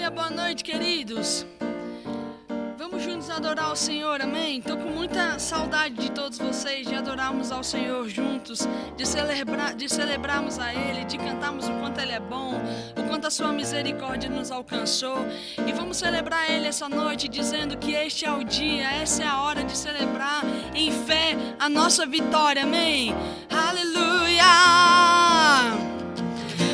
dia, boa noite, queridos. Vamos juntos adorar o Senhor, amém? Estou com muita saudade de todos vocês, de adorarmos ao Senhor juntos, de celebrarmos a Ele, de cantarmos o quanto Ele é bom, o quanto a sua misericórdia nos alcançou. E vamos celebrar Ele essa noite, dizendo que este é o dia, essa é a hora de celebrar em fé a nossa vitória, amém? Aleluia!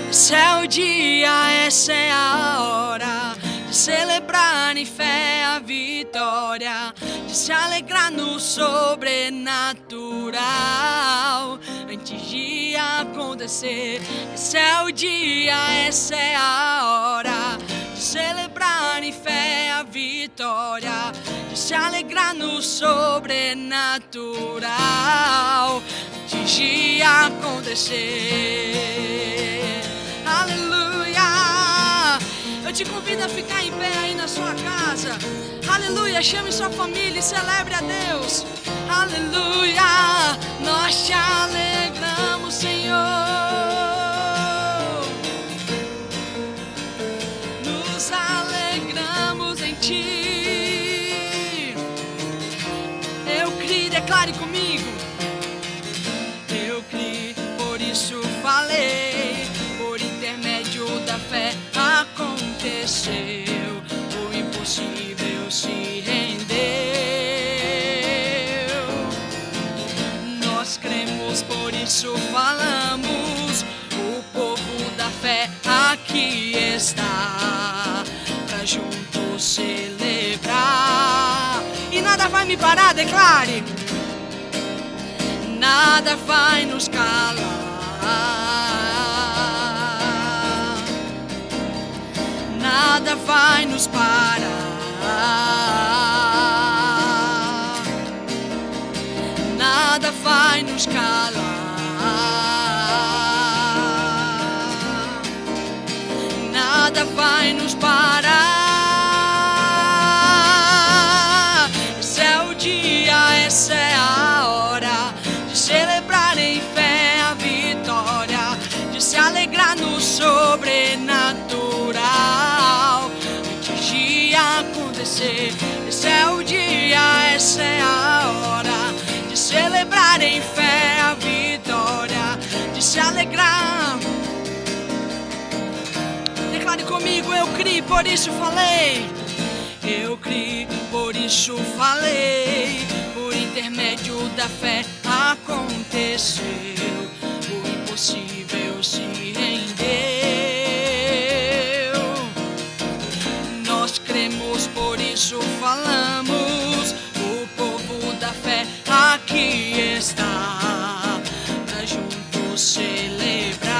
Esse é o dia, essa é a hora de celebrar em fé a vitória, de se alegrar no sobrenatural antes de acontecer. Esse é o dia, essa é a hora de celebrar em fé a vitória, de se alegrar no sobrenatural antes de acontecer. Aleluia! Eu te convido a ficar em pé aí na sua casa. Aleluia! Chame sua família e celebre a Deus. Aleluia! Nós te alegramos, Senhor. Nos alegramos em Ti. Eu criei, declare comigo. Eu criei, por isso falei. Da fé aconteceu, o impossível se rendeu. Nós cremos, por isso falamos. O povo da fé aqui está, pra juntos celebrar. E nada vai me parar, declare. Nada vai nos calar. Nada vai nos parar. Nada vai nos calar. Nada vai nos parar. Esse é o dia, essa é a hora de celebrar em fé a vitória, de se alegrar no sobrenatural antes de acontecer. Esse é o dia, essa é a hora de celebrar em fé a vitória, de se alegrar. Declare comigo, eu criei, por isso falei. Eu criei, por isso falei. Por intermédio da fé aconteceu, o impossível se rendeu. Nós cremos, por isso falamos. O povo da fé aqui está, pra juntos celebrar.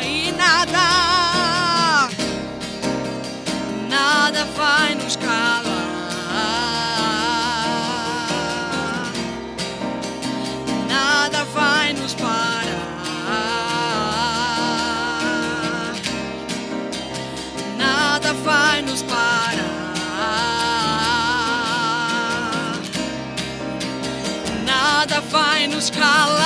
E nada vai nos calar. Nada vai nos parar. Nada vai nos parar. Nada vai nos calar.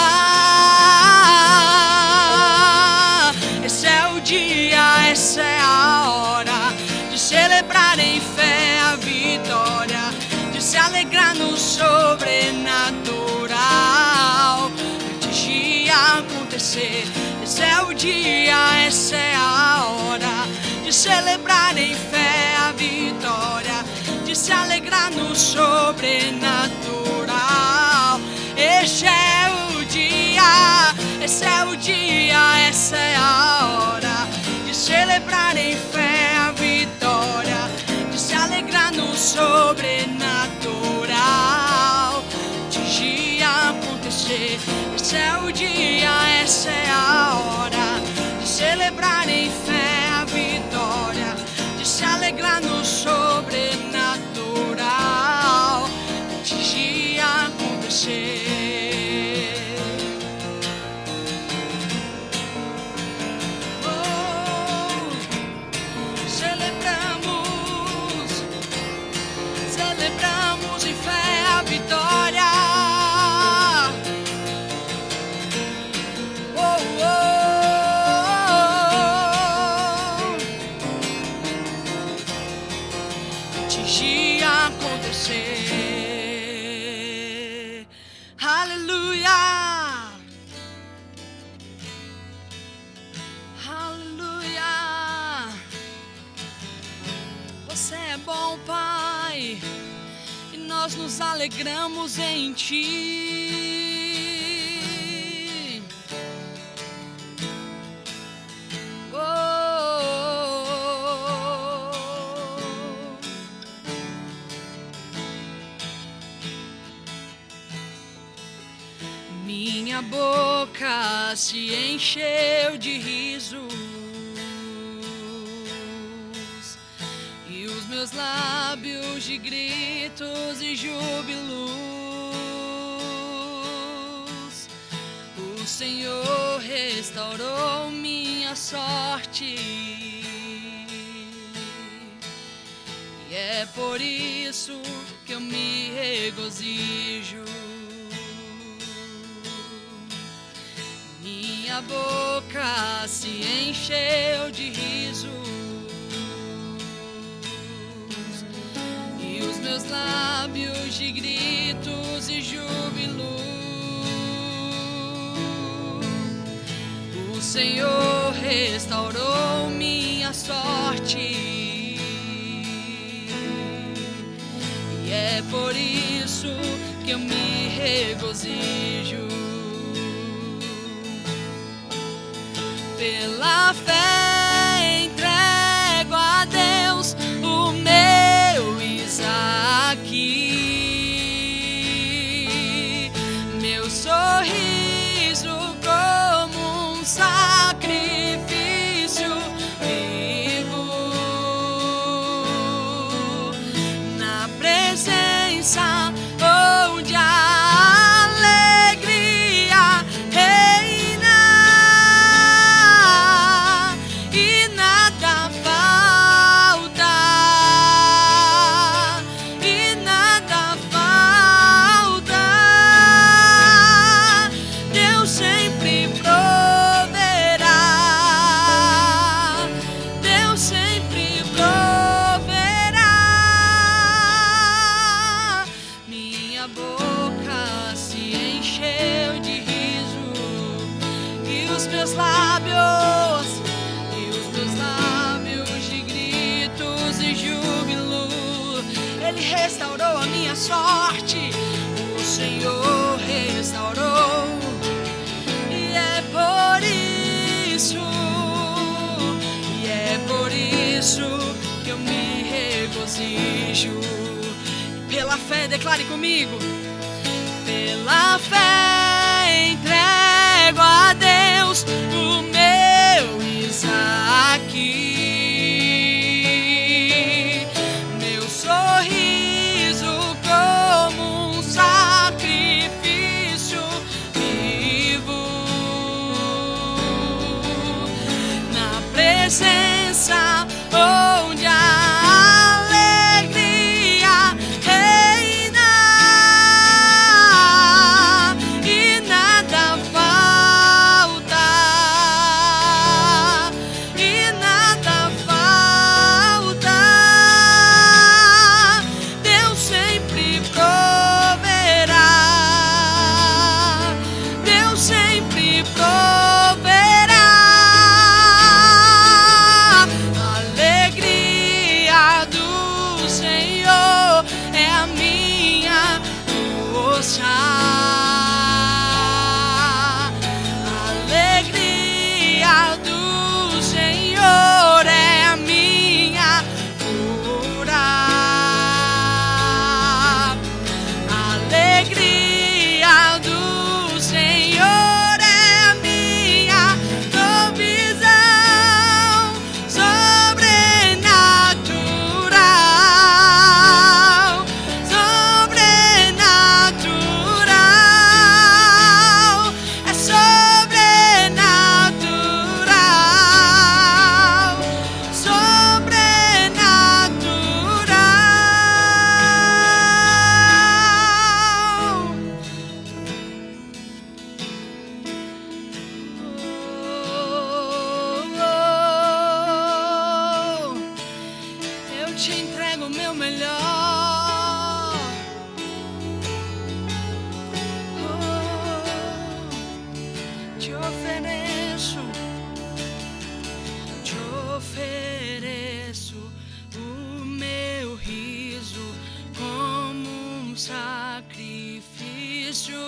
Esse é o dia, essa é a hora de celebrar em fé a vitória, de se alegrar no sobrenatural antes de acontecer. Esse é o dia, essa é a hora de celebrar em fé a vitória, de se alegrar no sobrenatural. Este é o dia, esse é o dia, essa é a hora de celebrar em fé a vitória, de se alegrar no sobrenatural antes de acontecer. Esse é o dia, essa é a hora de celebrar em fé a vitória, de se alegrar no sobrenatural antes de acontecer. Celebramos em fé a vitória. Oh, oh, oh. antes de acontecer. Aleluia, aleluia. Você é bom, Pai, e nós nos alegramos em Ti. Minha boca se encheu de risos e os meus lábios de gritos e júbilos. O Senhor restaurou minha sorte e é por isso que eu me regozijo. Minha boca se encheu de risos e os meus lábios de gritos e júbilo. O Senhor restaurou minha sorte e é por isso que eu me regozijo. Pela fé entrego a Deus o meu Isaque, meu sorriso como um sacrifício vivo, na presença onde a alegria reina. Restaurou a minha sorte, o Senhor restaurou, e é por isso que eu me regozijo. Pela fé, declare comigo. Pela fé entrego a Deus o meu Isaque, presença onde a alegria reina e nada falta, e nada falta. Deus sempre proverá, Deus sempre proverá. meu melhor. Te ofereço o meu riso como um sacrifício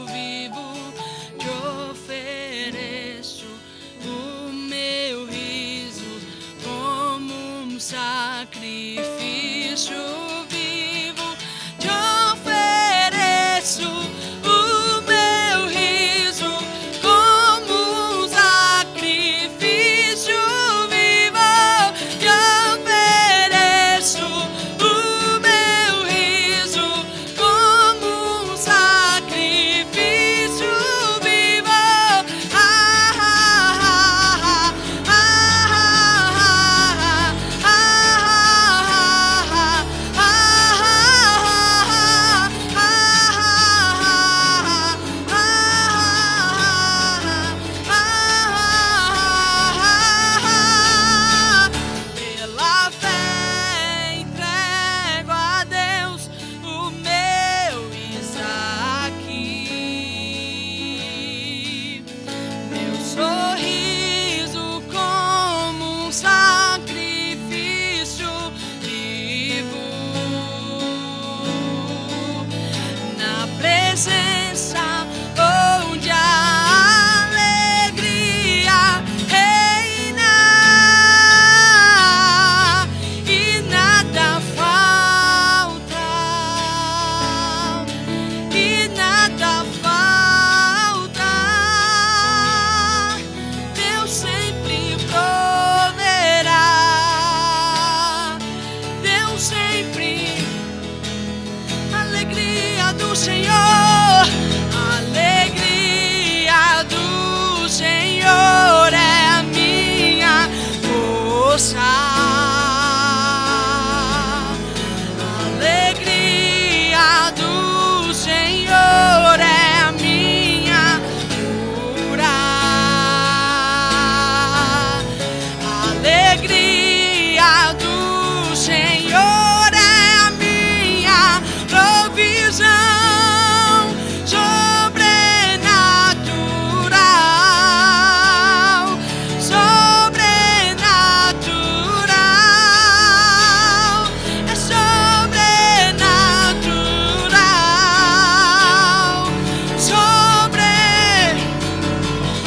vivo. Te ofereço o meu riso como um sacrifício vivo. Te ofereço o meu riso como um sacrifício vivo. Te ofereço o meu riso como um sacrifício vivo. Pela fé entrego a Deus o meu Isaque, meu sorriso como um sacrifício vivo, na presença onde a alegria reina e nada falta, e nada falta. Deus sempre proverá, Deus sempre. Alegria do Senhor, alegria do Senhor é a minha força. Alegria do Senhor é a minha cura. Alegria do Senhor é a minha provisão sobrenatural, sobrenatural, é sobrenatural,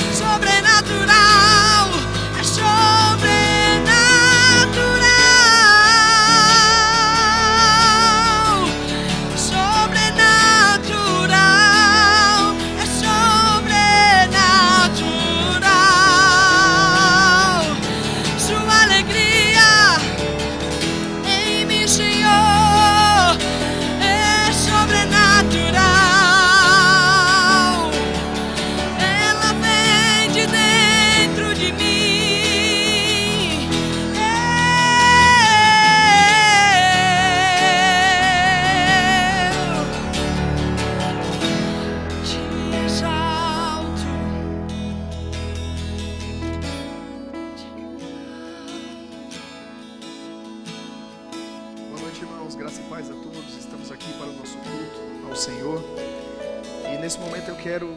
sobrenatural, é sobrenatural, sobrenatural, é sobrenatural. Sua alegria em mim, Senhor, é sobrenatural. Ela vem de dentro de mim. Eu te exalto. Boa noite, irmãos. Graça e paz a todos. Estamos aqui para o nosso culto ao Senhor. E nesse momento eu quero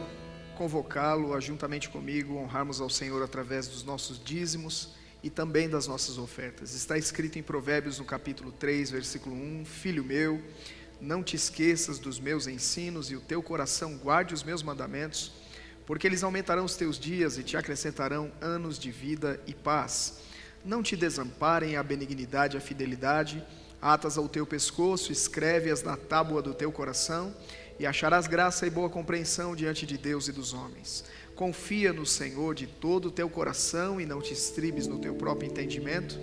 convocá-lo a, juntamente comigo, honrarmos ao Senhor através dos nossos dízimos e também das nossas ofertas. Está escrito em Provérbios, no capítulo 3, versículo 1: Filho meu, não te esqueças dos meus ensinos e o teu coração guarde os meus mandamentos, porque eles aumentarão os teus dias e te acrescentarão anos de vida e paz. Não te desamparem a benignidade e a fidelidade, atas ao teu pescoço, escreve-as na tábua do teu coração, e acharás graça e boa compreensão diante de Deus e dos homens. Confia no Senhor de todo o teu coração e não te estribes no teu próprio entendimento.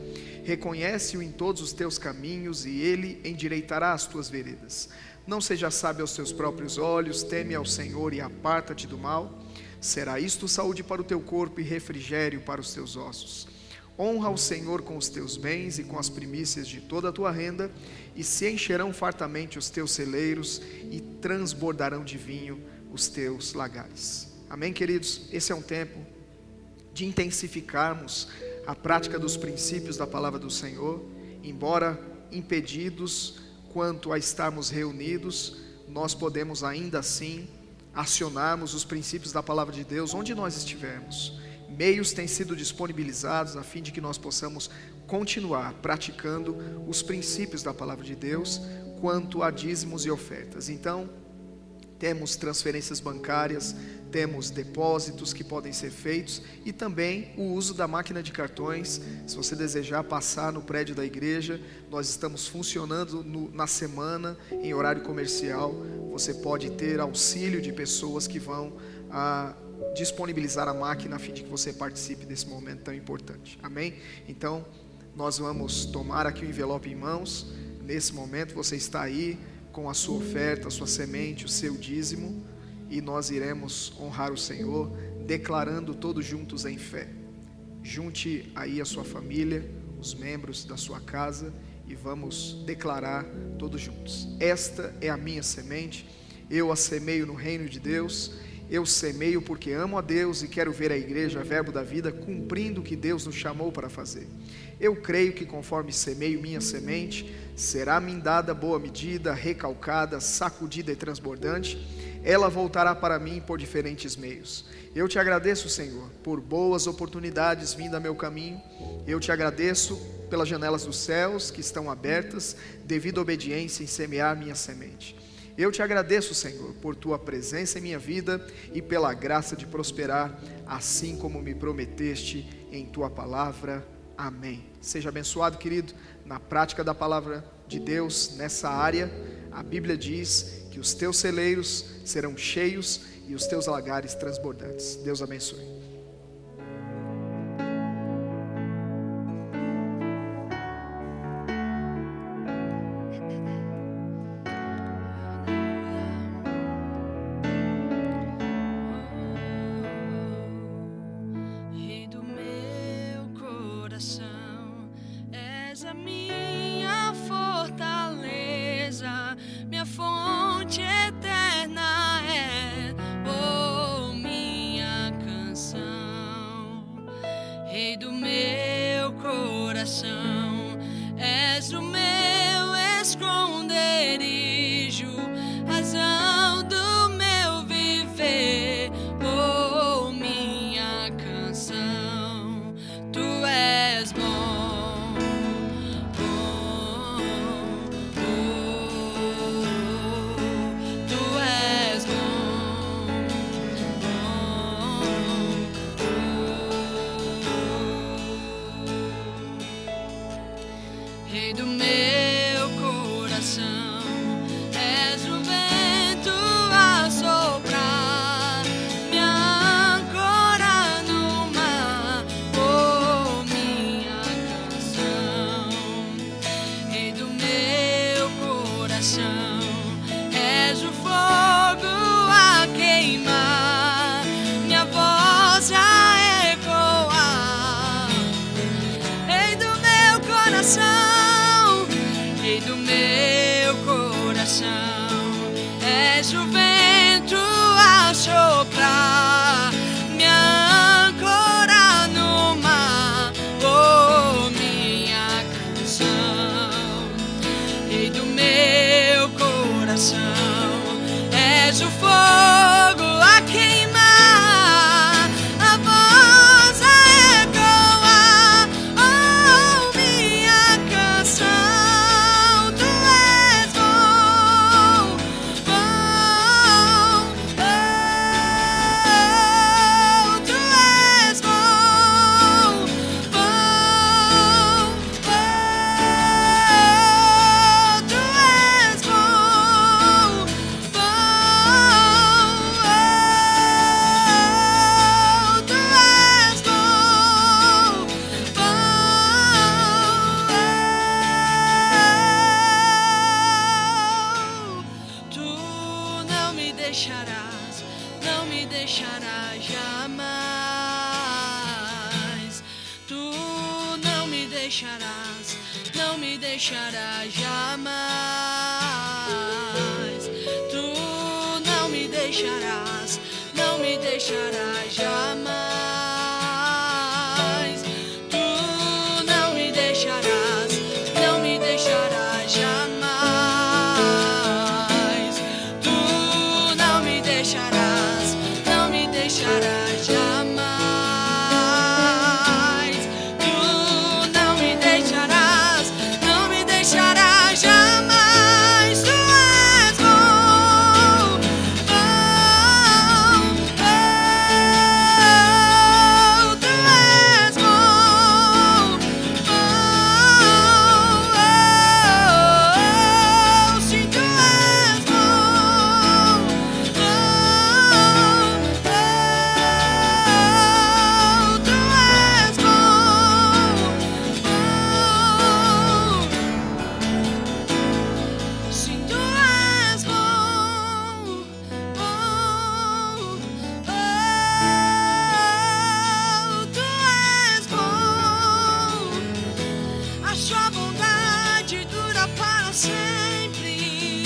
Reconhece-o em todos os teus caminhos e ele endireitará as tuas veredas. Não seja sábio aos teus próprios olhos, teme ao Senhor e aparta-te do mal. Será isto saúde para o teu corpo e refrigério para os teus ossos. Honra o Senhor com os teus bens e com as primícias de toda a tua renda, e se encherão fartamente os teus celeiros e transbordarão de vinho os teus lagares. Amém, queridos? Esse é um tempo de intensificarmos a prática dos princípios da palavra do Senhor. Embora impedidos quanto a estarmos reunidos, nós podemos ainda assim acionarmos os princípios da palavra de Deus onde nós estivermos. Meios têm sido disponibilizados a fim de que nós possamos continuar praticando os princípios da palavra de Deus quanto a dízimos e ofertas. Então, temos transferências bancárias, temos depósitos que podem ser feitos e também o uso da máquina de cartões. Se você desejar passar no prédio da igreja, nós estamos funcionando na semana em horário comercial. Você pode ter auxílio de pessoas que vão disponibilizar a máquina a fim de que você participe desse momento tão importante. Amém? Então, nós vamos tomar aqui o envelope em mãos. Nesse momento você está aí com a sua oferta, a sua semente, o seu dízimo, e nós iremos honrar o Senhor, declarando todos juntos em fé. Junte aí a sua família, os membros da sua casa, e vamos declarar todos juntos: esta é a minha semente, eu a semeio no reino de Deus. Eu semeio porque amo a Deus e quero ver a igreja, Verbo da Vida, cumprindo o que Deus nos chamou para fazer. Eu creio que conforme semeio minha semente, será-me dada boa medida, recalcada, sacudida e transbordante. Ela voltará para mim por diferentes meios. Eu te agradeço, Senhor, por boas oportunidades vindo a meu caminho. Eu te agradeço pelas janelas dos céus que estão abertas devido à obediência em semear minha semente. Eu te agradeço, Senhor, por tua presença em minha vida e pela graça de prosperar, assim como me prometeste em tua palavra. Amém. Seja abençoado, querido, na prática da palavra de Deus nessa área. A Bíblia diz que os teus celeiros serão cheios e os teus lagares transbordantes. Deus abençoe. És a minha fortaleza, minha fonte eterna é, oh, minha canção. Rei do meu coração, és o meu esconderijo, razão do meu viver, oh, minha canção. Tu és bom. Rei do meu coração, és o vento a soprar, minha âncora no mar, oh, minha canção. Rei do meu coração, és o fogo a queimar, minha voz a ecoar. Rei do meu coração, Rei do meu coração, és o vento a soprar, minha âncora no mar, oh, minha canção. Rei do meu coração, és o fogo a queimar, a voz a ecoar, oh, minha canção. Não me deixarás jamais. Tu não me deixarás, não me deixarás jamais. Tu não me deixarás, não me deixarás jamais. Tu não me deixarás, não me deixarás. sempre,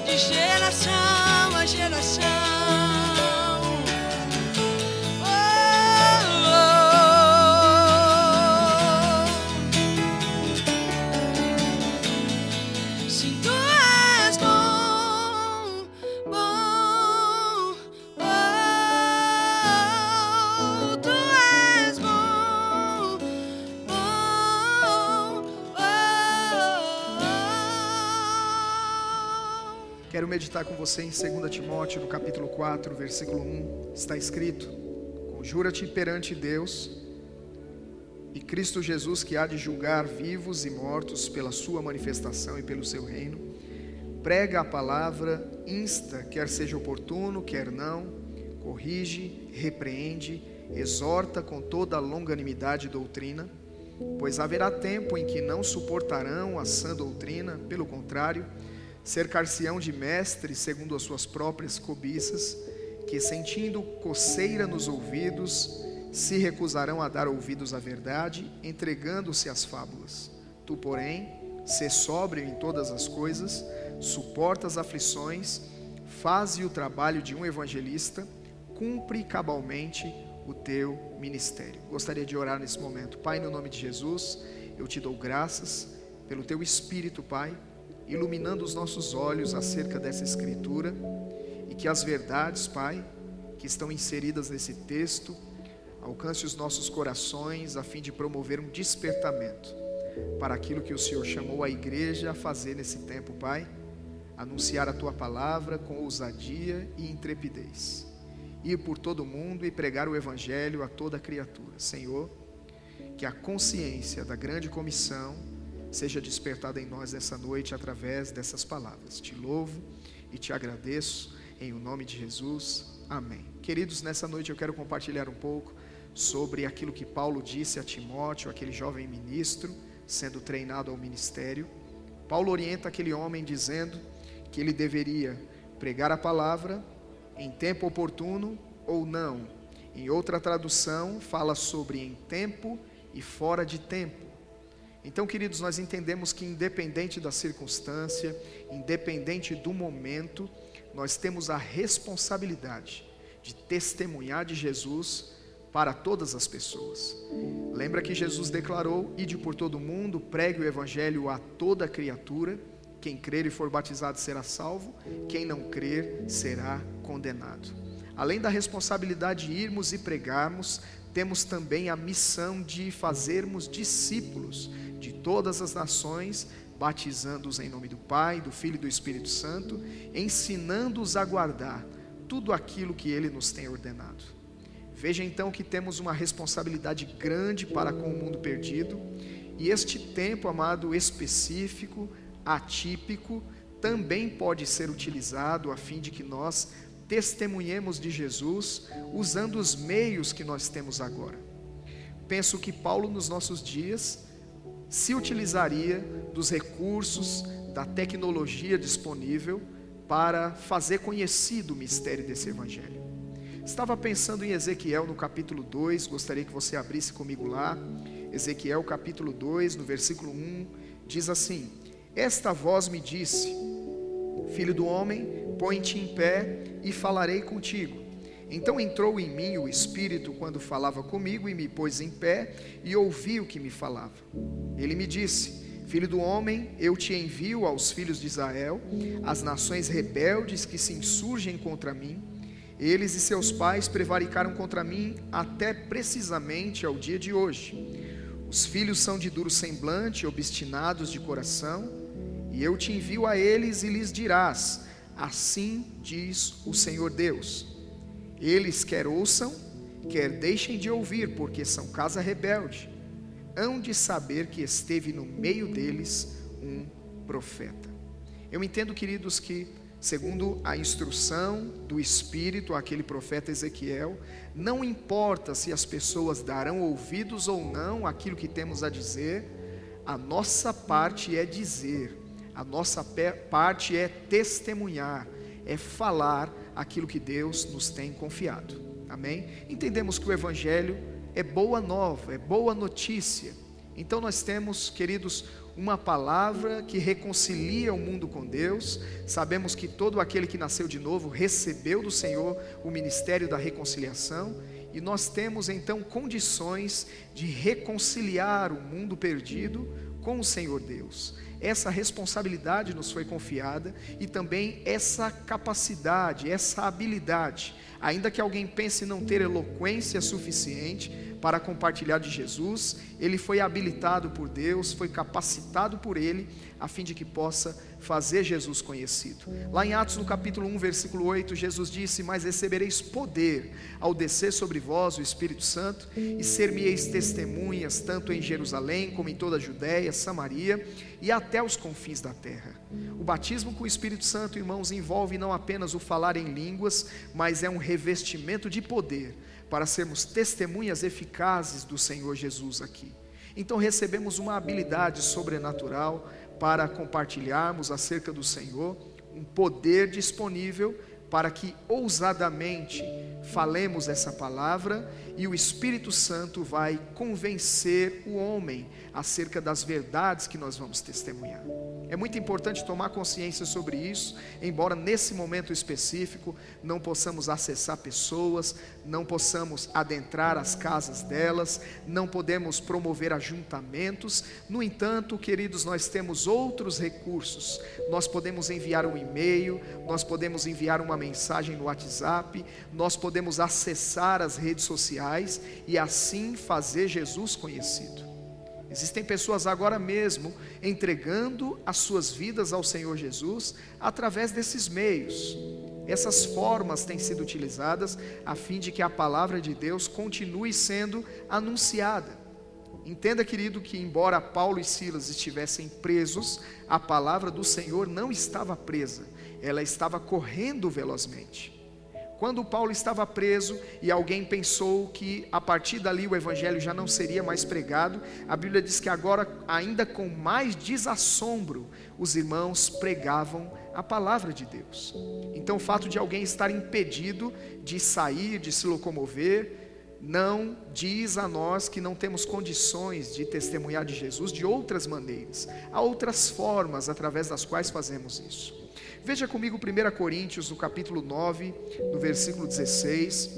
de geração a geração. Quero meditar com você em 2 Timóteo, no capítulo 4, versículo 1. Está escrito: conjura-te perante Deus e Cristo Jesus, que há de julgar vivos e mortos pela sua manifestação e pelo seu reino. Prega a palavra, insta, quer seja oportuno, quer não, corrige, repreende, exorta com toda a longanimidade e doutrina, pois haverá tempo em que não suportarão a sã doutrina, pelo contrário, cercar-se-ão de mestres segundo as suas próprias cobiças, que sentindo coceira nos ouvidos, se recusarão a dar ouvidos à verdade, entregando-se às fábulas. Tu, porém, sê sóbrio em todas as coisas, suporta as aflições, faze o trabalho de um evangelista, cumpre cabalmente o teu ministério. Gostaria de orar nesse momento. Pai, no nome de Jesus, eu te dou graças pelo teu Espírito, Pai, iluminando os nossos olhos acerca dessa escritura, e que as verdades, Pai, que estão inseridas nesse texto, alcance os nossos corações a fim de promover um despertamento para aquilo que o Senhor chamou a igreja a fazer nesse tempo, Pai, anunciar a tua palavra com ousadia e intrepidez, ir por todo o mundo e pregar o evangelho a toda criatura. Senhor, que a consciência da grande comissão seja despertada em nós nessa noite através dessas palavras. Te louvo e te agradeço em o nome de Jesus. Amém. Queridos, nessa noite eu quero compartilhar um pouco sobre aquilo que Paulo disse a Timóteo, aquele jovem ministro, sendo treinado ao ministério. Paulo orienta aquele homem dizendo que ele deveria pregar a palavra em tempo oportuno ou não. Em outra tradução, fala sobre em tempo e fora de tempo. Então, queridos, nós entendemos que independente da circunstância, independente do momento, nós temos a responsabilidade de testemunhar de Jesus para todas as pessoas. Lembra que Jesus declarou: ide por todo o mundo, pregue o evangelho a toda criatura, quem crer e for batizado será salvo, quem não crer será condenado. Além da responsabilidade de irmos e pregarmos, temos também a missão de fazermos discípulos de todas as nações, batizando-os em nome do Pai, do Filho e do Espírito Santo, ensinando-os a guardar tudo aquilo que Ele nos tem ordenado. Veja então que temos uma responsabilidade grande para com o mundo perdido, e este tempo, amado, específico, atípico, também pode ser utilizado a fim de que nós testemunhemos de Jesus, usando os meios que nós temos agora. Penso que Paulo, nos nossos dias, se utilizaria dos recursos, da tecnologia disponível para fazer conhecido o mistério desse evangelho. Estava pensando em Ezequiel no capítulo 2, gostaria que você abrisse comigo lá. Ezequiel capítulo 2, no versículo 1, diz assim: esta voz me disse, filho do homem, põe-te em pé e falarei contigo. Então entrou em mim o Espírito quando falava comigo e me pôs em pé e ouvi o que me falava. Ele me disse: filho do homem, eu te envio aos filhos de Israel, as nações rebeldes que se insurgem contra mim. Eles e seus pais prevaricaram contra mim até precisamente ao dia de hoje. Os filhos são de duro semblante, obstinados de coração, e eu te envio a eles e lhes dirás: assim diz o Senhor Deus. Eles quer ouçam, quer deixem de ouvir, porque são casa rebelde. Hão de saber que esteve no meio deles um profeta. Eu entendo, queridos, que segundo a instrução do Espírito àquele profeta Ezequiel, não importa se as pessoas darão ouvidos ou não àquilo que temos a dizer, a nossa parte é dizer, a nossa parte é testemunhar, é falar aquilo que Deus nos tem confiado. Amém? Entendemos que o Evangelho é boa nova, é boa notícia, Então nós temos, queridos, uma palavra que reconcilia o mundo com Deus. Sabemos que todo aquele que nasceu de novo recebeu do Senhor o ministério da reconciliação, e nós temos então condições de reconciliar o mundo perdido com o Senhor Deus. Essa responsabilidade nos foi confiada, e também essa capacidade, essa habilidade. Ainda que alguém pense não ter eloquência suficiente para compartilhar de Jesus, ele foi habilitado por Deus, foi capacitado por Ele, a fim de que possa fazer Jesus conhecido. Lá em Atos, no capítulo 1, versículo 8, Jesus disse: mas recebereis poder ao descer sobre vós o Espírito Santo, e ser-me-eis testemunhas, tanto em Jerusalém, como em toda a Judéia, Samaria, e até os confins da terra. O batismo com o Espírito Santo, irmãos, envolve não apenas o falar em línguas, mas é um revestimento de poder, para sermos testemunhas eficazes do Senhor Jesus aqui. Então recebemos uma habilidade sobrenatural para compartilharmos acerca do Senhor, um poder disponível para que ousadamente falemos essa palavra, e o Espírito Santo vai convencer o homem acerca das verdades que nós vamos testemunhar. É muito importante tomar consciência sobre isso, embora nesse momento específico não possamos acessar pessoas, não possamos adentrar as casas delas, não podemos promover ajuntamentos. No entanto, queridos, nós temos outros recursos. Nós podemos enviar um e-mail, nós podemos enviar uma mensagem no WhatsApp, nós podemos acessar as redes sociais e assim fazer Jesus conhecido. Existem pessoas agora mesmo entregando as suas vidas ao Senhor Jesus através desses meios. Essas formas têm sido utilizadas a fim de que a palavra de Deus continue sendo anunciada. Entenda, querido, que embora Paulo e Silas estivessem presos, a palavra do Senhor não estava presa, ela estava correndo velozmente. Quando Paulo estava preso e alguém pensou que a partir dali o evangelho já não seria mais pregado, a Bíblia diz que agora, ainda com mais desassombro, os irmãos pregavam a palavra de Deus. Então o fato de alguém estar impedido de sair, de se locomover, não diz a nós que não temos condições de testemunhar de Jesus de outras maneiras. Há outras formas através das quais fazemos isso. Veja comigo 1 Coríntios, no capítulo 9, no versículo 16,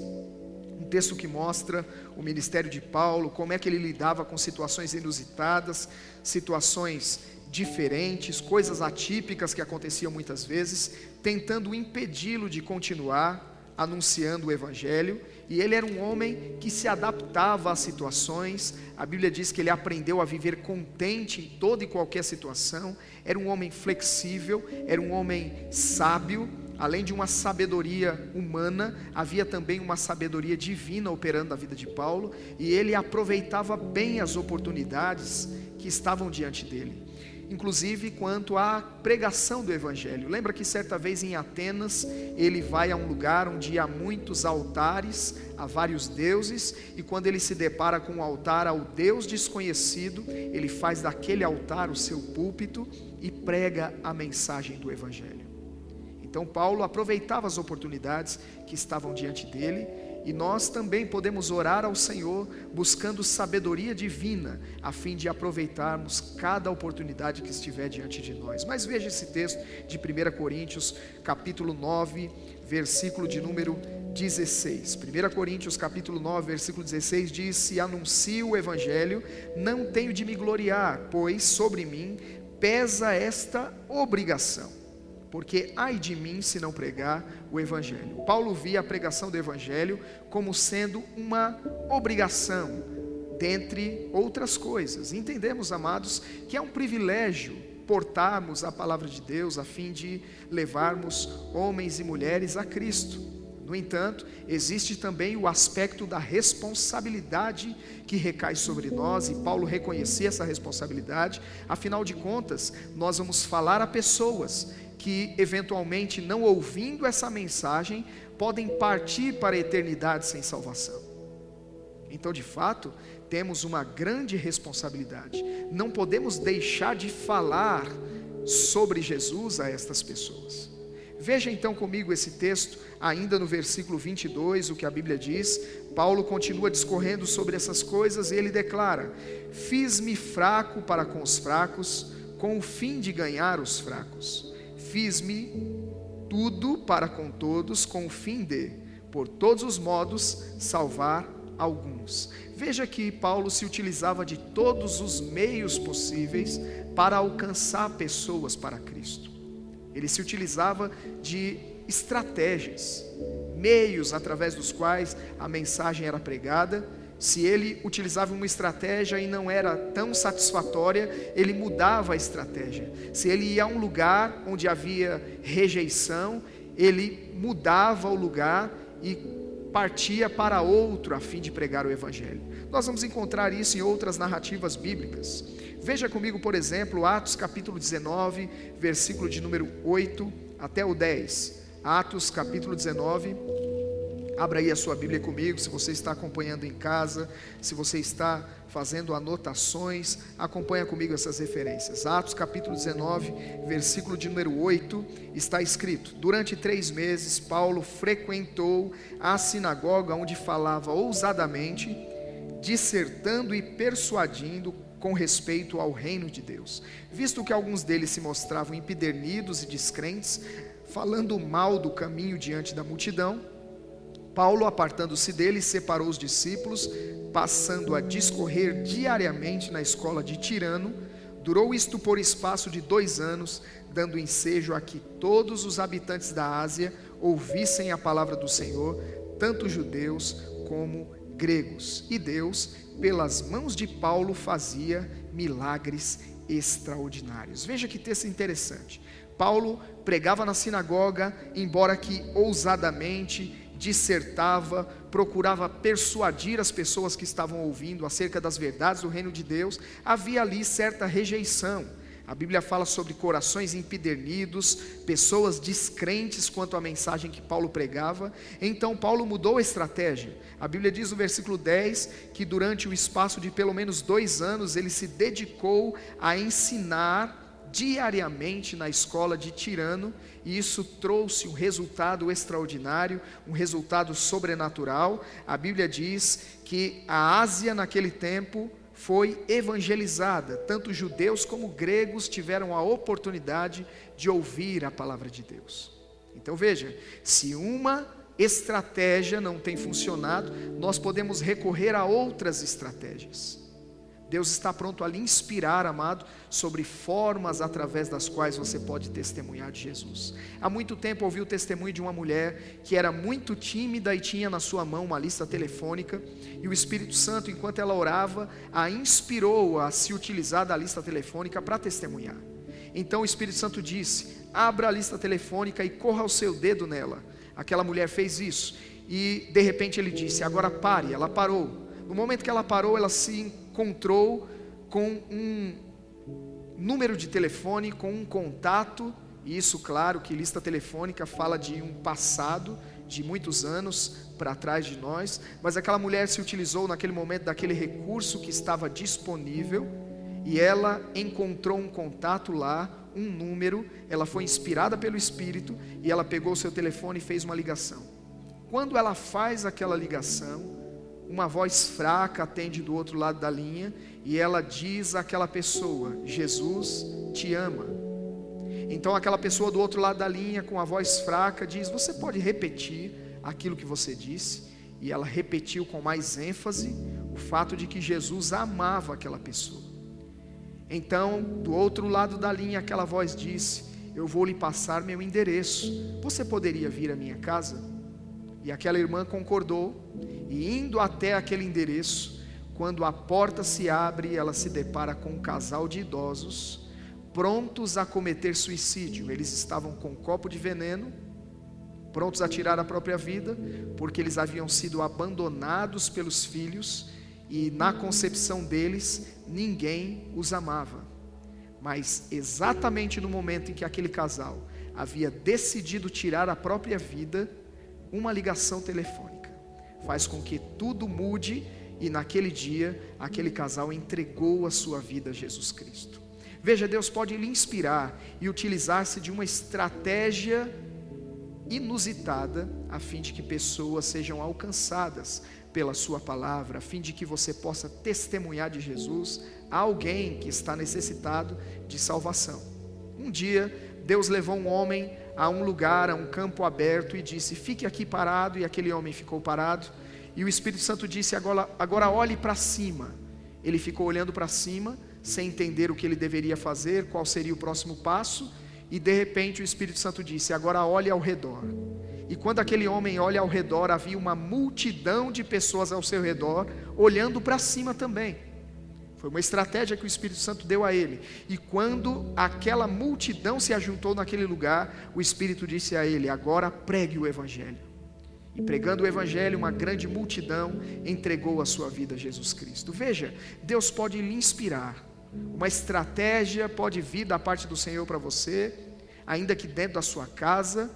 um texto que mostra o ministério de Paulo, como é que ele lidava com situações inusitadas, situações diferentes, coisas atípicas que aconteciam muitas vezes, tentando impedi-lo de continuar anunciando o evangelho. E ele era um homem que se adaptava às situações. A Bíblia diz que ele aprendeu a viver contente em toda e qualquer situação. Era um homem flexível, era um homem sábio. Além de uma sabedoria humana, havia também uma sabedoria divina operando na vida de Paulo, e ele aproveitava bem as oportunidades que estavam diante dele, inclusive quanto à pregação do evangelho. Lembra que certa vez em Atenas, ele vai a um lugar onde há muitos altares, há vários deuses, e quando ele se depara com um altar ao Deus desconhecido, ele faz daquele altar o seu púlpito e prega a mensagem do evangelho. Então Paulo aproveitava as oportunidades que estavam diante dele, e nós também podemos orar ao Senhor buscando sabedoria divina, a fim de aproveitarmos cada oportunidade que estiver diante de nós. Mas veja esse texto de 1 Coríntios, capítulo 9, versículo de número 16. 1 Coríntios, capítulo 9, versículo 16 diz: se anuncio o evangelho, não tenho de me gloriar, pois sobre mim pesa esta obrigação. Porque ai de mim se não pregar o evangelho. Paulo via a pregação do evangelho como sendo uma obrigação, dentre outras coisas. Entendemos, amados, que é um privilégio portarmos a palavra de Deus a fim de levarmos homens e mulheres a Cristo. No entanto, existe também o aspecto da responsabilidade que recai sobre nós, e Paulo reconhecia essa responsabilidade. Afinal de contas, nós vamos falar a pessoas que eventualmente, não ouvindo essa mensagem, podem partir para a eternidade sem salvação. Então, de fato, temos uma grande responsabilidade. Não podemos deixar de falar sobre Jesus a estas pessoas. Veja então comigo esse texto, ainda no versículo 22, o que a Bíblia diz. Paulo continua discorrendo sobre essas coisas e ele declara: fiz-me fraco para com os fracos, com o fim de ganhar os fracos. Fiz-me tudo para com todos, com o fim de, por todos os modos, salvar alguns. Veja que Paulo se utilizava de todos os meios possíveis para alcançar pessoas para Cristo. Ele se utilizava de estratégias, meios através dos quais a mensagem era pregada. Se ele utilizava uma estratégia e não era tão satisfatória, ele mudava a estratégia. Se ele ia a um lugar onde havia rejeição, ele mudava o lugar e partia para outro a fim de pregar o Evangelho. Nós vamos encontrar isso em outras narrativas bíblicas. Veja comigo, por exemplo, Atos capítulo 19, versículo de número 8 até o 10. Atos capítulo 19, abra aí a sua Bíblia comigo, se você está acompanhando em casa, se você está fazendo anotações, acompanha comigo essas referências. Atos capítulo 19, versículo de número 8, está escrito: durante 3 meses, Paulo frequentou a sinagoga onde falava ousadamente, dissertando e persuadindo com respeito ao reino de Deus. Visto que alguns deles se mostravam empedernidos e descrentes, falando mal do caminho diante da multidão, Paulo, apartando-se deles, separou os discípulos, passando a discorrer diariamente na escola de Tirano. Durou isto por espaço de 2 anos, dando ensejo a que todos os habitantes da Ásia ouvissem a palavra do Senhor, tanto judeus como gregos. E Deus, pelas mãos de Paulo, fazia milagres extraordinários. Veja que texto interessante. Paulo pregava na sinagoga, embora que ousadamente, dissertava, procurava persuadir as pessoas que estavam ouvindo acerca das verdades do reino de Deus. Havia ali certa rejeição. A Bíblia fala sobre corações empedernidos, pessoas descrentes quanto à mensagem que Paulo pregava. Então Paulo mudou a estratégia. A Bíblia diz no versículo 10 que durante o espaço de pelo menos 2 anos ele se dedicou a ensinar diariamente na escola de Tirano, e isso trouxe um resultado extraordinário, um resultado sobrenatural. A Bíblia diz que a Ásia naquele tempo foi evangelizada, tanto judeus como gregos tiveram a oportunidade de ouvir a palavra de Deus. Então veja, se uma estratégia não tem funcionado, nós podemos recorrer a outras estratégias. Deus está pronto a lhe inspirar, amado, sobre formas através das quais você pode testemunhar de Jesus. Há muito tempo ouvi o testemunho de uma mulher que era muito tímida e tinha na sua mão uma lista telefônica, e o Espírito Santo, enquanto ela orava, a inspirou a se utilizar da lista telefônica para testemunhar. Então o Espírito Santo disse: abra a lista telefônica e corra o seu dedo nela. Aquela mulher fez isso, e de repente ele disse: agora pare. Ela parou. No momento que ela parou, ela se encontrou com um número de telefone, com um contato. E isso, claro, que lista telefônica fala de um passado de muitos anos para trás de nós, mas aquela mulher se utilizou naquele momento daquele recurso que estava disponível, e ela encontrou um contato lá, um número. Ela foi inspirada pelo Espírito, e ela pegou o seu telefone e fez uma ligação. Quando ela faz aquela ligação, uma voz fraca atende do outro lado da linha, e ela diz àquela pessoa: Jesus te ama. Então aquela pessoa do outro lado da linha, com a voz fraca, diz: você pode repetir aquilo que você disse? E ela repetiu com mais ênfase o fato de que Jesus amava aquela pessoa. Então, do outro lado da linha, aquela voz disse: eu vou lhe passar meu endereço, você poderia vir à minha casa? E aquela irmã concordou, e indo até aquele endereço, quando a porta se abre, ela se depara com um casal de idosos, prontos a cometer suicídio. Eles estavam com um copo de veneno, prontos a tirar a própria vida, porque eles haviam sido abandonados pelos filhos, e na concepção deles, ninguém os amava. Mas exatamente no momento em que aquele casal havia decidido tirar a própria vida, uma ligação telefônica faz com que tudo mude, e naquele dia, aquele casal entregou a sua vida a Jesus Cristo. Veja, Deus pode lhe inspirar e utilizar-se de uma estratégia inusitada, a fim de que pessoas sejam alcançadas pela sua palavra, a fim de que você possa testemunhar de Jesus a alguém que está necessitado de salvação. Um dia, Deus levou um homem a um lugar, a um campo aberto, e disse: fique aqui parado. E aquele homem ficou parado, e o Espírito Santo disse: agora olhe para cima. Ele ficou olhando para cima, sem entender o que ele deveria fazer, qual seria o próximo passo, e de repente o Espírito Santo disse: agora olhe ao redor. E quando aquele homem olha ao redor, havia uma multidão de pessoas ao seu redor, olhando para cima também. Foi uma estratégia que o Espírito Santo deu a ele. E quando aquela multidão se ajuntou naquele lugar, o Espírito disse a ele: agora pregue o Evangelho. E pregando o Evangelho, uma grande multidão entregou a sua vida a Jesus Cristo. Veja, Deus pode lhe inspirar. Uma estratégia pode vir da parte do Senhor para você, ainda que dentro da sua casa,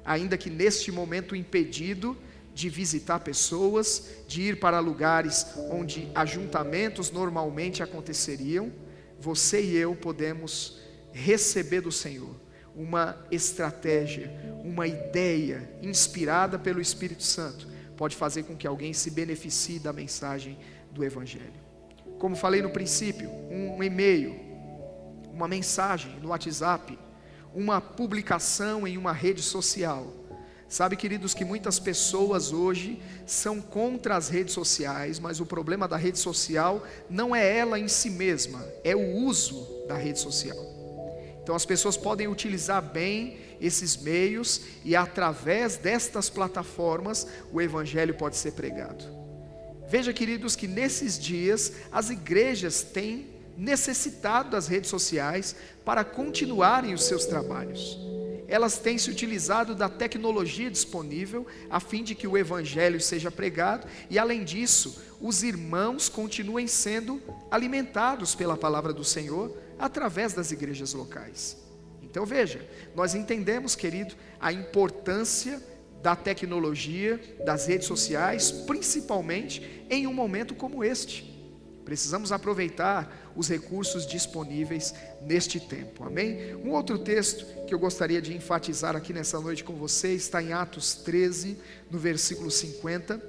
ainda que neste momento impedido de visitar pessoas, de ir para lugares onde ajuntamentos normalmente aconteceriam. Você e eu podemos receber do Senhor uma estratégia, uma ideia inspirada pelo Espírito Santo, pode fazer com que alguém se beneficie da mensagem do Evangelho. Como falei no princípio, um e-mail, uma mensagem no WhatsApp, uma publicação em uma rede social. Sabe, queridos, que muitas pessoas hoje são contra as redes sociais, mas o problema da rede social não é ela em si mesma, é o uso da rede social. Então as pessoas podem utilizar bem esses meios, e através destas plataformas o Evangelho pode ser pregado. Veja, queridos, que nesses dias as igrejas têm necessitado das redes sociais para continuarem os seus trabalhos. Elas têm se utilizado da tecnologia disponível a fim de que o Evangelho seja pregado, e além disso, os irmãos continuem sendo alimentados pela palavra do Senhor através das igrejas locais. Então veja, nós entendemos, querido, a importância da tecnologia, das redes sociais, principalmente em um momento como este. Precisamos aproveitar os recursos disponíveis neste tempo, amém? Um outro texto que eu gostaria de enfatizar aqui nessa noite com você está em Atos 13, no versículo 50.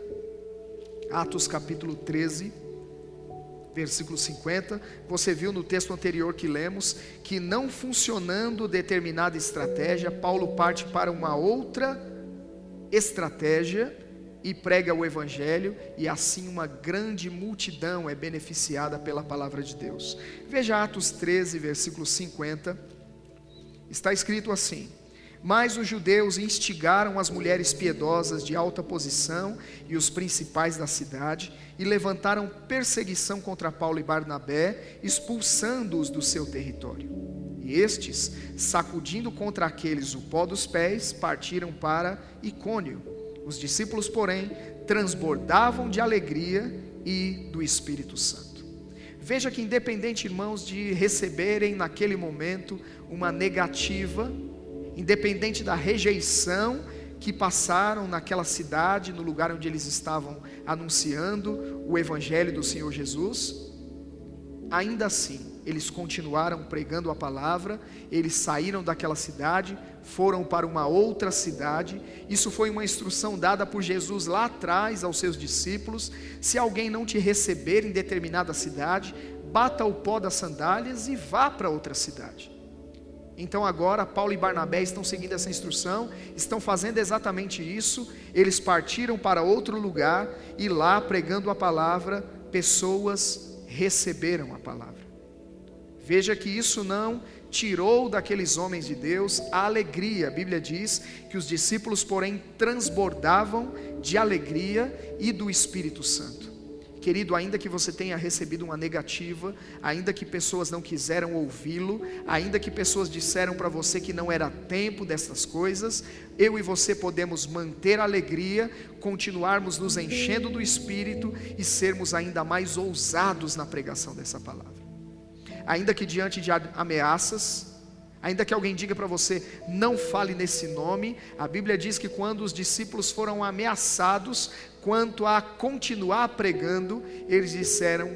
Atos capítulo 13, versículo 50. Você viu no texto anterior que lemos que, não funcionando determinada estratégia, Paulo parte para uma outra estratégia e prega o Evangelho, e assim uma grande multidão é beneficiada pela palavra de Deus. Veja Atos 13, versículo 50, está escrito assim: mas os judeus instigaram as mulheres piedosas de alta posição e os principais da cidade, e levantaram perseguição contra Paulo e Barnabé, expulsando-os do seu território. E estes, sacudindo contra aqueles o pó dos pés, partiram para Icônio. Os discípulos, porém, transbordavam de alegria e do Espírito Santo. Veja que, independente, irmãos, de receberem naquele momento uma negativa, independente da rejeição que passaram naquela cidade, no lugar onde eles estavam anunciando o Evangelho do Senhor Jesus, ainda assim, eles continuaram pregando a palavra. Eles saíram daquela cidade, foram para uma outra cidade. Isso foi uma instrução dada por Jesus lá atrás aos seus discípulos: se alguém não te receber em determinada cidade, bata o pó das sandálias e vá para outra cidade. Então agora Paulo e Barnabé estão seguindo essa instrução, estão fazendo exatamente isso. Eles partiram para outro lugar, e lá, pregando a palavra, pessoas receberam a palavra. Veja que isso não tirou daqueles homens de Deus a alegria. A Bíblia diz que os discípulos, porém, transbordavam de alegria e do Espírito Santo. Querido, ainda que você tenha recebido uma negativa, ainda que pessoas não quiseram ouvi-lo, ainda que pessoas disseram para você que não era tempo dessas coisas, eu e você podemos manter a alegria, continuarmos nos enchendo do Espírito e sermos ainda mais ousados na pregação dessa palavra. Ainda que diante de ameaças, ainda que alguém diga para você: não fale nesse nome, a Bíblia diz que quando os discípulos foram ameaçados quanto a continuar pregando, eles disseram,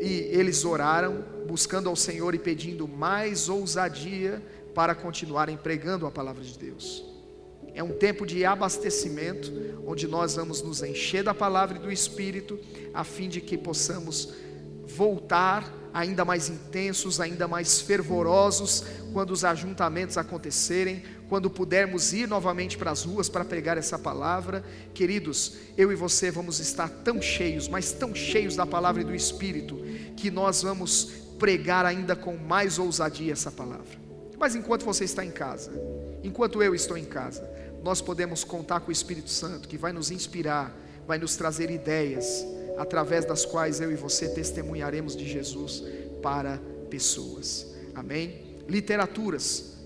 e eles oraram, buscando ao Senhor e pedindo mais ousadia para continuarem pregando a palavra de Deus. é um tempo de abastecimento, onde nós vamos nos encher da palavra e do Espírito, a fim de que possamos voltar ainda mais intensos, ainda mais fervorosos, quando os ajuntamentos acontecerem, quando pudermos ir novamente para as ruas para pregar essa palavra. Queridos, eu e você vamos estar tão cheios, mas tão cheios da palavra e do Espírito, que nós vamos pregar ainda com mais ousadia essa palavra. Mas enquanto você está em casa, enquanto eu estou em casa, nós podemos contar com o Espírito Santo, que vai nos inspirar, vai nos trazer ideias, através das quais eu e você testemunharemos de Jesus para pessoas. Amém? Literaturas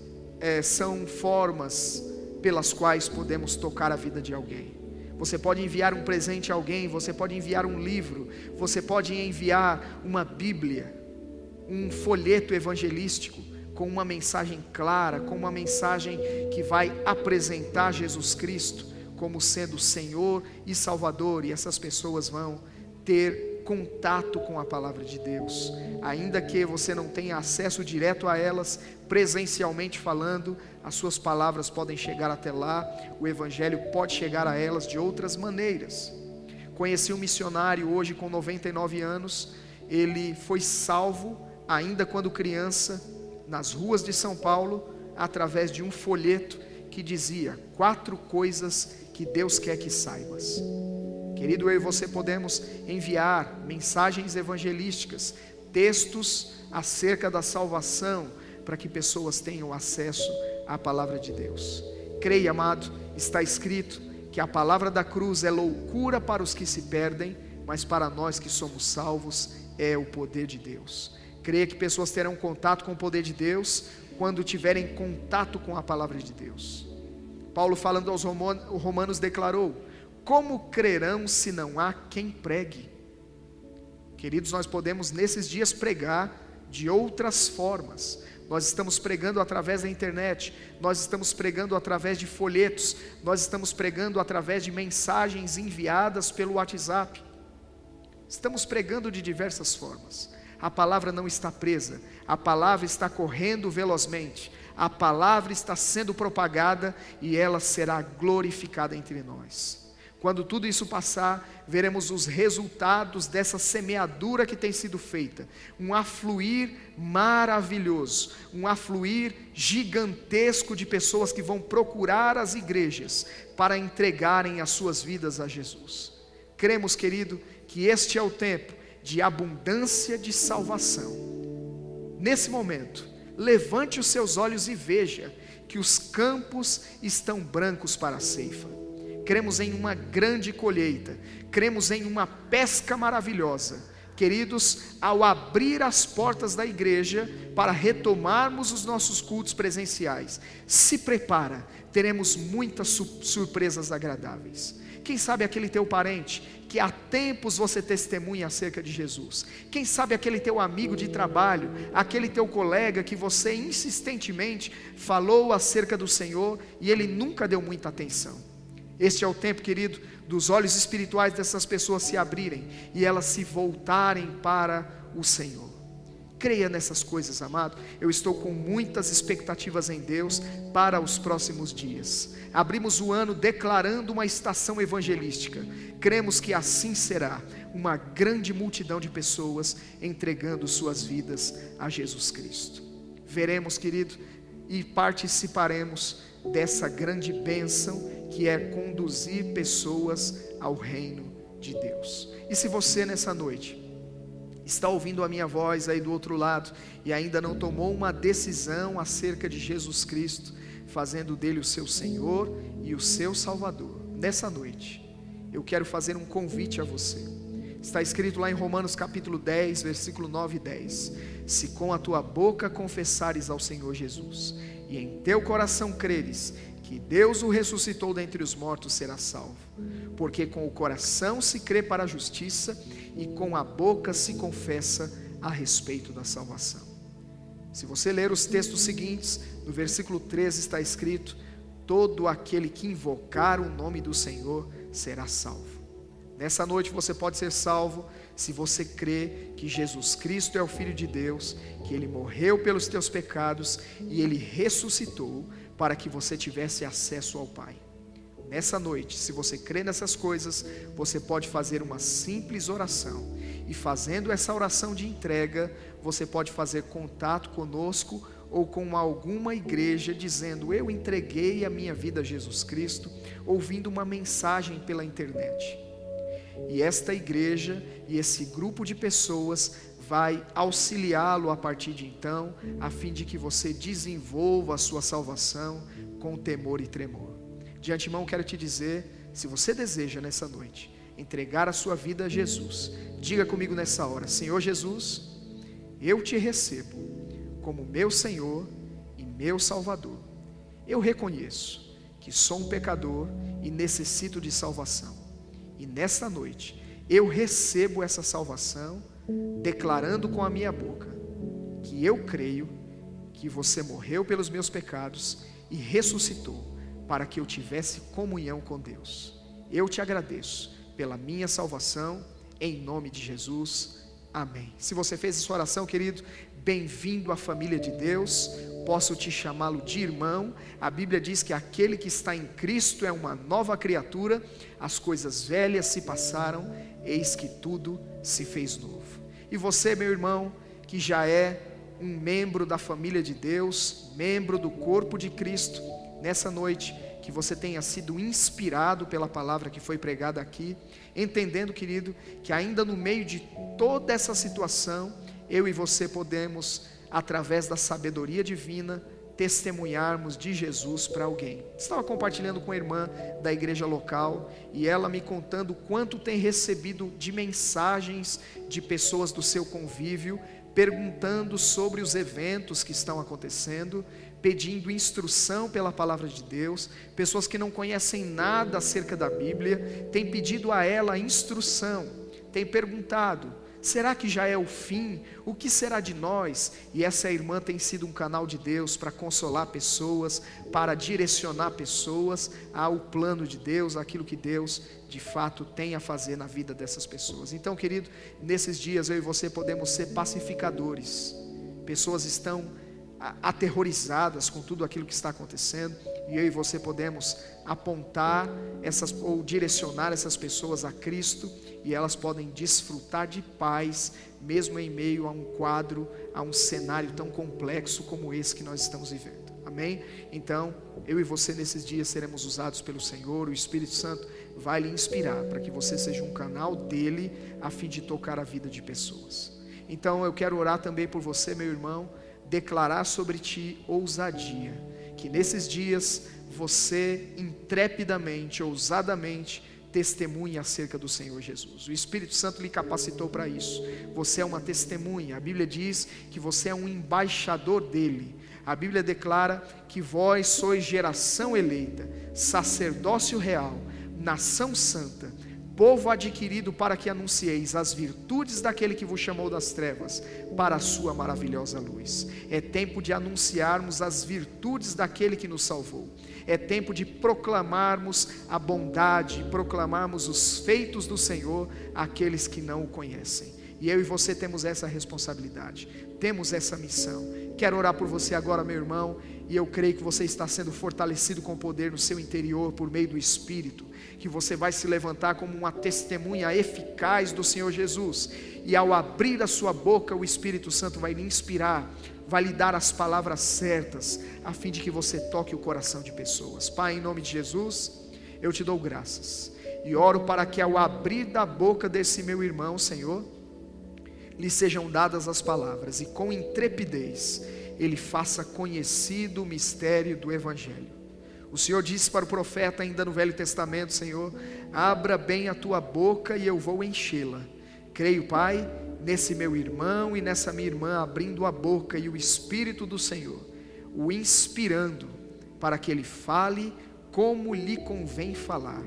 são formas pelas quais podemos tocar a vida de alguém. Você pode enviar um presente a alguém, você pode enviar um livro, você pode enviar uma Bíblia, um folheto evangelístico, com uma mensagem clara, com uma mensagem que vai apresentar Jesus Cristo como sendo Senhor e Salvador, e essas pessoas vão ter contato com a palavra de Deus, ainda que você não tenha acesso direto a elas, presencialmente falando, as suas palavras podem chegar até lá, o Evangelho pode chegar a elas de outras maneiras. Conheci um missionário hoje com 99 anos, ele foi salvo ainda quando criança, nas ruas de São Paulo, através de um folheto que dizia: 4 coisas que Deus quer que saibas. Querido, eu e você podemos enviar mensagens evangelísticas, textos acerca da salvação, para que pessoas tenham acesso à palavra de Deus. Creia, amado, está escrito que a palavra da cruz é loucura para os que se perdem, mas para nós que somos salvos é o poder de Deus. Creia que pessoas terão contato com o poder de Deus quando tiverem contato com a palavra de Deus. Paulo, falando aos romanos, declarou: como crerão se não há quem pregue? Queridos, nós podemos nesses dias pregar de outras formas. Nós estamos pregando através da internet, nós estamos pregando através de folhetos, nós estamos pregando através de mensagens enviadas pelo WhatsApp. Estamos pregando de diversas formas. A palavra não está presa, a palavra está correndo velozmente, a palavra está sendo propagada e ela será glorificada entre nós. Quando tudo isso passar, veremos os resultados dessa semeadura que tem sido feita. Um afluir maravilhoso, um afluir gigantesco de pessoas que vão procurar as igrejas para entregarem as suas vidas a Jesus. Cremos, querido, que este é o tempo de abundância de salvação. Nesse momento, levante os seus olhos e veja que os campos estão brancos para a ceifa. Cremos em uma grande colheita, cremos em uma pesca maravilhosa. Queridos, ao abrir as portas da igreja para retomarmos os nossos cultos presenciais, se prepara, teremos muitas surpresas agradáveis. Quem sabe aquele teu parente que há tempos você testemunha acerca de Jesus. Quem sabe aquele teu amigo de trabalho, aquele teu colega que você insistentemente falou acerca do Senhor e ele nunca deu muita atenção. Este é o tempo, querido, dos olhos espirituais dessas pessoas se abrirem e elas se voltarem para o Senhor. Creia nessas coisas, amado. Eu estou com muitas expectativas em Deus para os próximos dias. Abrimos o ano declarando uma estação evangelística. Cremos que assim será, uma grande multidão de pessoas entregando suas vidas a Jesus Cristo. Veremos, querido, e participaremos dessa grande bênção que é conduzir pessoas ao reino de Deus. E se você nessa noite está ouvindo a minha voz aí do outro lado e ainda não tomou uma decisão acerca de Jesus Cristo, fazendo dele o seu Senhor e o seu Salvador, nessa noite eu quero fazer um convite a você. Está escrito lá em Romanos capítulo 10, versículo 9 e 10: se com a tua boca confessares ao Senhor Jesus e em teu coração creres que Deus o ressuscitou dentre os mortos, serás salvo. Porque com o coração se crê para a justiça e com a boca se confessa a respeito da salvação. Se você ler os textos seguintes, no versículo 13 está escrito: todo aquele que invocar o nome do Senhor será salvo. Nessa noite você pode ser salvo se você crê que Jesus Cristo é o Filho de Deus, que Ele morreu pelos teus pecados e Ele ressuscitou para que você tivesse acesso ao Pai. Nessa noite, se você crê nessas coisas, você pode fazer uma simples oração. E fazendo essa oração de entrega, você pode fazer contato conosco ou com alguma igreja dizendo: eu entreguei a minha vida a Jesus Cristo, ouvindo uma mensagem pela internet. E esta igreja e esse grupo de pessoas vai auxiliá-lo a partir de então, a fim de que você desenvolva a sua salvação com temor e tremor. De antemão quero te dizer, se você deseja nessa noite entregar a sua vida a Jesus, diga comigo nessa hora: Senhor Jesus, eu te recebo como meu Senhor e meu Salvador. Eu reconheço que sou um pecador e necessito de salvação. E nesta noite eu recebo essa salvação, declarando com a minha boca que eu creio que você morreu pelos meus pecados e ressuscitou para que eu tivesse comunhão com Deus. Eu te agradeço pela minha salvação, em nome de Jesus, amém. Se você fez essa oração, querido, bem-vindo à família de Deus. Posso te chamá-lo de irmão. A Bíblia diz que aquele que está em Cristo é uma nova criatura, as coisas velhas se passaram, eis que tudo se fez novo. E você, meu irmão, que já é um membro da família de Deus, membro do corpo de Cristo, nessa noite, que você tenha sido inspirado pela palavra que foi pregada aqui, entendendo, querido, que ainda no meio de toda essa situação, eu e você podemos, através da sabedoria divina, testemunharmos de Jesus para alguém. Estava compartilhando com a irmã da igreja local, e ela me contando quanto tem recebido de mensagens de pessoas do seu convívio, perguntando sobre os eventos que estão acontecendo, pedindo instrução pela palavra de Deus. Pessoas que não conhecem nada acerca da Bíblia, têm pedido a ela instrução, têm perguntado: será que já é o fim? O que será de nós? E essa irmã tem sido um canal de Deus para consolar pessoas, para direcionar pessoas ao plano de Deus, aquilo que Deus de fato tem a fazer na vida dessas pessoas. Então, querido, nesses dias eu e você podemos ser pacificadores. Pessoas estão aterrorizadas com tudo aquilo que está acontecendo, e eu e você podemos apontar ou direcionar essas pessoas a Cristo, e elas podem desfrutar de paz, mesmo em meio a um quadro, a um cenário tão complexo como esse que nós estamos vivendo. Amém? Então, eu e você nesses dias seremos usados pelo Senhor. O Espírito Santo vai lhe inspirar para que você seja um canal dele, a fim de tocar a vida de pessoas. Então eu quero orar também por você, meu irmão, declarar sobre ti ousadia, que nesses dias você intrepidamente, ousadamente testemunhe acerca do Senhor Jesus. O Espírito Santo lhe capacitou para isso. Você é uma testemunha. A Bíblia diz que você é um embaixador dele. A Bíblia declara que vós sois geração eleita, sacerdócio real, nação santa, povo adquirido, para que anuncieis as virtudes daquele que vos chamou das trevas para a sua maravilhosa luz. É tempo de anunciarmos as virtudes daquele que nos salvou. É tempo de proclamarmos a bondade, proclamarmos os feitos do Senhor àqueles que não o conhecem. E eu e você temos essa responsabilidade, temos essa missão. Quero orar por você agora, meu irmão, e eu creio que você está sendo fortalecido com poder no seu interior por meio do Espírito, que você vai se levantar como uma testemunha eficaz do Senhor Jesus, e ao abrir a sua boca, o Espírito Santo vai lhe inspirar, vai lhe dar as palavras certas, a fim de que você toque o coração de pessoas. Pai, em nome de Jesus, eu te dou graças, e oro para que ao abrir da boca desse meu irmão, Senhor, lhe sejam dadas as palavras, e com intrepidez ele faça conhecido o mistério do Evangelho. O Senhor disse para o profeta ainda no Velho Testamento: Senhor, abra bem a tua boca e eu vou enchê-la. Creio, Pai, nesse meu irmão e nessa minha irmã abrindo a boca, e o Espírito do Senhor o inspirando para que ele fale como lhe convém falar,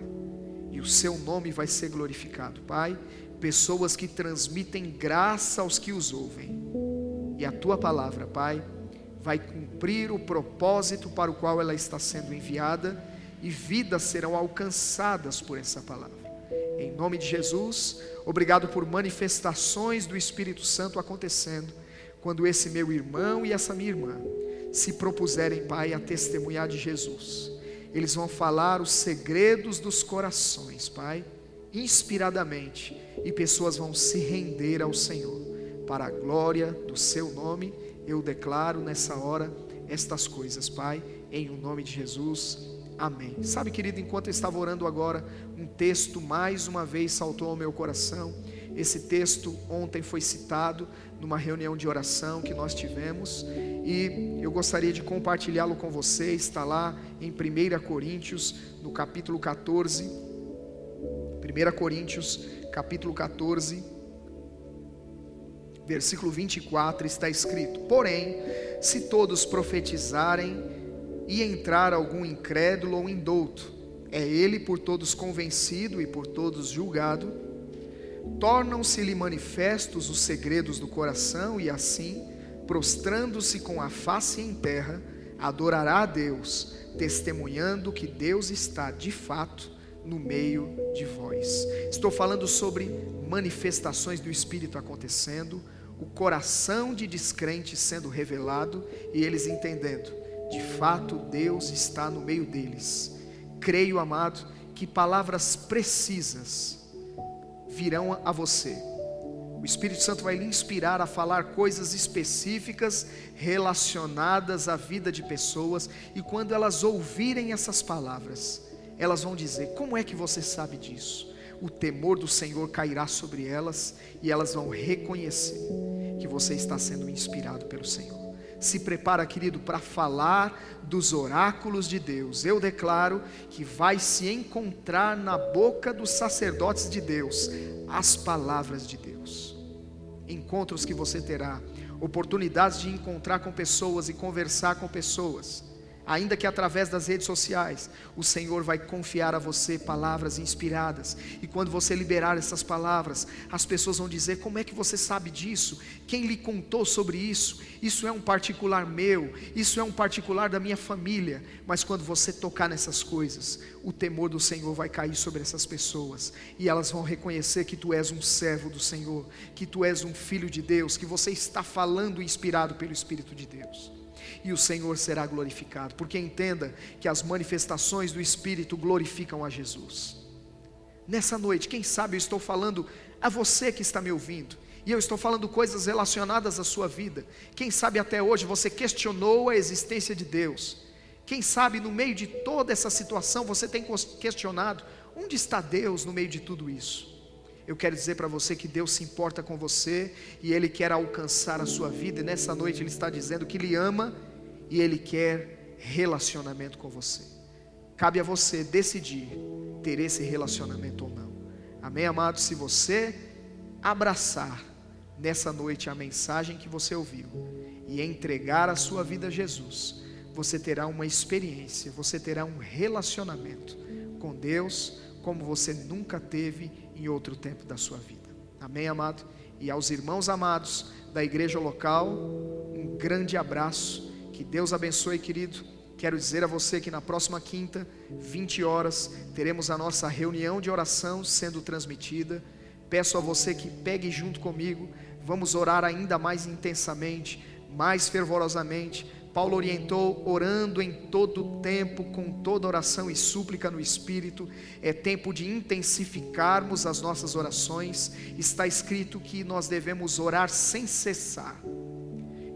e o seu nome vai ser glorificado, Pai. Pessoas que transmitem graça aos que os ouvem, e a tua palavra, Pai, vai cumprir o propósito para o qual ela está sendo enviada, e vidas serão alcançadas por essa palavra. Em nome de Jesus, obrigado por manifestações do Espírito Santo acontecendo, quando esse meu irmão e essa minha irmã se propuserem, Pai, a testemunhar de Jesus. Eles vão falar os segredos dos corações, Pai, inspiradamente, e pessoas vão se render ao Senhor. Para a glória do seu nome, eu declaro nessa hora estas coisas, Pai, em o nome de Jesus, amém. Sabe, querido, enquanto eu estava orando agora, um texto mais uma vez saltou ao meu coração. Esse texto ontem foi citado numa reunião de oração que nós tivemos, e eu gostaria de compartilhá-lo com você. Está lá em 1 Coríntios, no capítulo 14, 1 Coríntios, capítulo 14, versículo 24, está escrito: porém, se todos profetizarem e entrar algum incrédulo ou indouto, é ele por todos convencido e por todos julgado, tornam-se-lhe manifestos os segredos do coração, e assim, prostrando-se com a face em terra, adorará a Deus, testemunhando que Deus está de fato no meio de vós. Estou falando sobre manifestações do Espírito acontecendo, o coração de descrentes sendo revelado e eles entendendo, de fato Deus está no meio deles. Creio, amado, que palavras precisas virão a você. O Espírito Santo vai lhe inspirar a falar coisas específicas relacionadas à vida de pessoas, e quando elas ouvirem essas palavras, elas vão dizer: como é que você sabe disso? O temor do Senhor cairá sobre elas, e elas vão reconhecer que você está sendo inspirado pelo Senhor. Se prepara, querido, para falar dos oráculos de Deus. Eu declaro que vai se encontrar na boca dos sacerdotes de Deus as palavras de Deus. Encontros que você terá, oportunidades de encontrar com pessoas e conversar com pessoas, ainda que através das redes sociais. O Senhor vai confiar a você palavras inspiradas, e quando você liberar essas palavras, as pessoas vão dizer: como é que você sabe disso? Quem lhe contou sobre isso? Isso é um particular meu, isso é um particular da minha família. Mas quando você tocar nessas coisas, o temor do Senhor vai cair sobre essas pessoas, e elas vão reconhecer que tu és um servo do Senhor, que tu és um filho de Deus, que você está falando inspirado pelo Espírito de Deus. E o Senhor será glorificado, porque entenda que as manifestações do Espírito glorificam a Jesus. Nessa noite, quem sabe eu estou falando a você que está me ouvindo, e eu estou falando coisas relacionadas à sua vida. Quem sabe até hoje você questionou a existência de Deus. Quem sabe no meio de toda essa situação você tem questionado: onde está Deus no meio de tudo isso? Eu quero dizer para você que Deus se importa com você, e Ele quer alcançar a sua vida, e nessa noite Ele está dizendo que Ele ama, e Ele quer relacionamento com você. Cabe a você decidir ter esse relacionamento ou não. Amém, amado? Se você abraçar nessa noite a mensagem que você ouviu e entregar a sua vida a Jesus, você terá uma experiência, você terá um relacionamento com Deus como você nunca teve em outro tempo da sua vida. Amém, amado? E aos irmãos amados da igreja local, um grande abraço. Que Deus abençoe, querido. Quero dizer a você que na próxima quinta, 20 horas, teremos a nossa reunião de oração sendo transmitida. Peço a você que pegue junto comigo. Vamos orar ainda mais intensamente, mais fervorosamente. Paulo orientou: orando em todo tempo, com toda oração e súplica no Espírito. É tempo de intensificarmos as nossas orações. Está escrito que nós devemos orar sem cessar.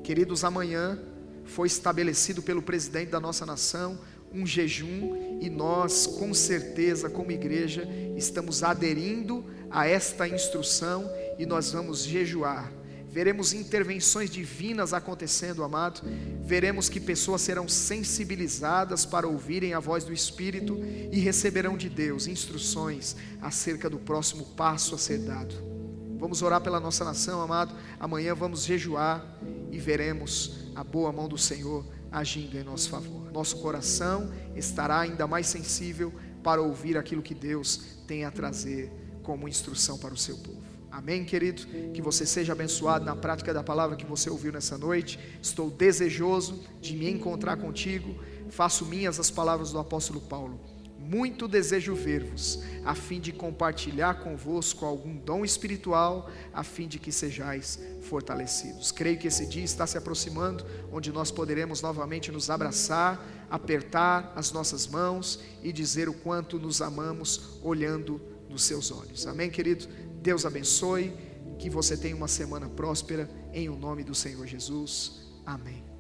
Queridos, amanhã foi estabelecido pelo presidente da nossa nação um jejum, e nós, com certeza, como igreja, estamos aderindo a esta instrução, e nós vamos jejuar. Veremos intervenções divinas acontecendo, amado. Veremos que pessoas serão sensibilizadas para ouvirem a voz do Espírito e receberão de Deus instruções acerca do próximo passo a ser dado. Vamos orar pela nossa nação, amado. Amanhã vamos jejuar e veremos a boa mão do Senhor agindo em nosso favor. Nosso coração estará ainda mais sensível para ouvir aquilo que Deus tem a trazer como instrução para o seu povo. Amém, querido? Que você seja abençoado na prática da palavra que você ouviu nessa noite. Estou desejoso de me encontrar contigo. Faço minhas as palavras do apóstolo Paulo: muito desejo ver-vos, a fim de compartilhar convosco algum dom espiritual, a fim de que sejais fortalecidos. Creio que esse dia está se aproximando, onde nós poderemos novamente nos abraçar, apertar as nossas mãos e dizer o quanto nos amamos olhando nos seus olhos. Amém, querido? Deus abençoe, que você tenha uma semana próspera, em o nome do Senhor Jesus. Amém.